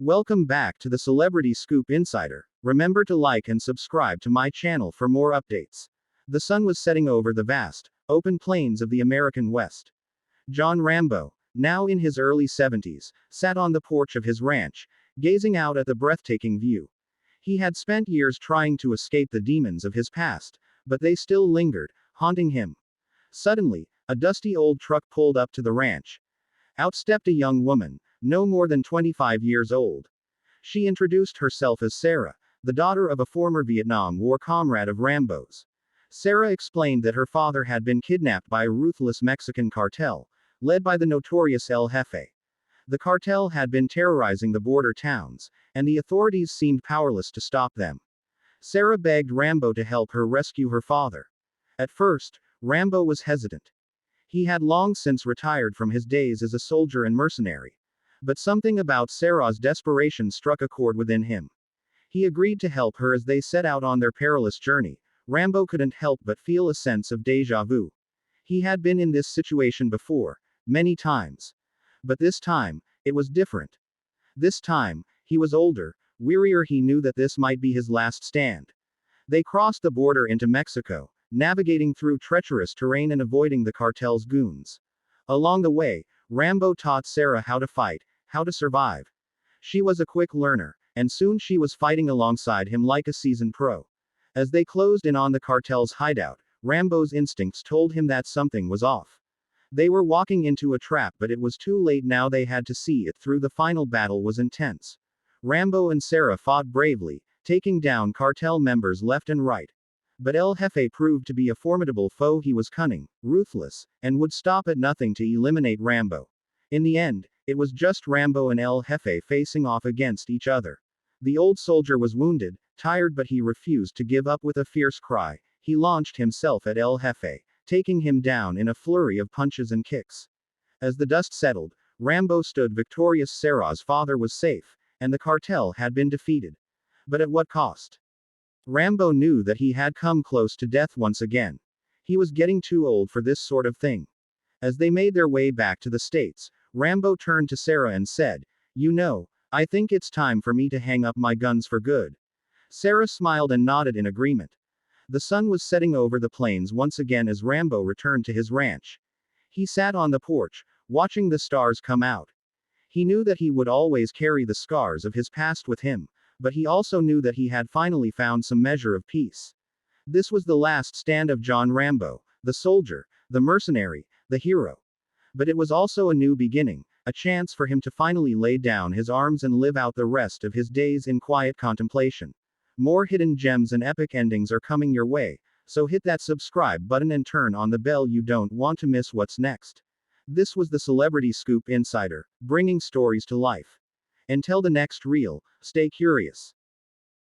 Welcome back to the Celebrity Scoop Insider. Remember to like and subscribe to my channel for more updates. The sun was setting over the vast, open plains of the American West. John Rambo, now in his early 70s, sat on the porch of his ranch, gazing out at the breathtaking view. He had spent years trying to escape the demons of his past, but they still lingered, haunting him. Suddenly, a dusty old truck pulled up to the ranch. Out stepped a young woman, no more than 25 years old. She introduced herself as Sarah, the daughter of a former Vietnam War comrade of Rambo's. Sarah explained that her father had been kidnapped by a ruthless Mexican cartel, led by the notorious El Jefe. The cartel had been terrorizing the border towns, and the authorities seemed powerless to stop them. Sarah begged Rambo to help her rescue her father. At first, Rambo was hesitant. He had long since retired from his days as a soldier and mercenary. But something about Sarah's desperation struck a chord within him. He agreed to help her as they set out on their perilous journey. Rambo couldn't help but feel a sense of déjà vu. He had been in this situation before, many times. But this time, it was different. This time, he was older, wearier. He knew that this might be his last stand. They crossed the border into Mexico, navigating through treacherous terrain and avoiding the cartel's goons. Along the way, Rambo taught Sarah how to fight, how to survive. She was a quick learner, and soon she was fighting alongside him like a seasoned pro. As they closed in on the cartel's hideout, Rambo's instincts told him that something was off. They were walking into a trap, but it was too late now. They had to see it through. The final battle was intense. Rambo and Sarah fought bravely, taking down cartel members left and right. But El Jefe proved to be a formidable foe. He was cunning, ruthless, and would stop at nothing to eliminate Rambo. In the end, it was just Rambo and El Jefe facing off against each other. The old soldier was wounded, tired, but he refused to give up. With a fierce cry, he launched himself at El Jefe, taking him down in a flurry of punches and kicks. As the dust settled, Rambo stood victorious. Sarah's father was safe, and the cartel had been defeated. But at what cost? Rambo knew that he had come close to death once again. He was getting too old for this sort of thing. As they made their way back to the States, Rambo turned to Sarah and said, "You know, I think it's time for me to hang up my guns for good." Sarah smiled and nodded in agreement. The sun was setting over the plains once again as Rambo returned to his ranch. He sat on the porch, watching the stars come out. He knew that he would always carry the scars of his past with him, but he also knew that he had finally found some measure of peace. This was the last stand of John Rambo, the soldier, the mercenary, the hero. But it was also a new beginning, a chance for him to finally lay down his arms and live out the rest of his days in quiet contemplation. More hidden gems and epic endings are coming your way, so hit that subscribe button and turn on the bell. You don't want to miss what's next. This was the Celebrity Scoop Insider, bringing stories to life. Until the next reel, stay curious.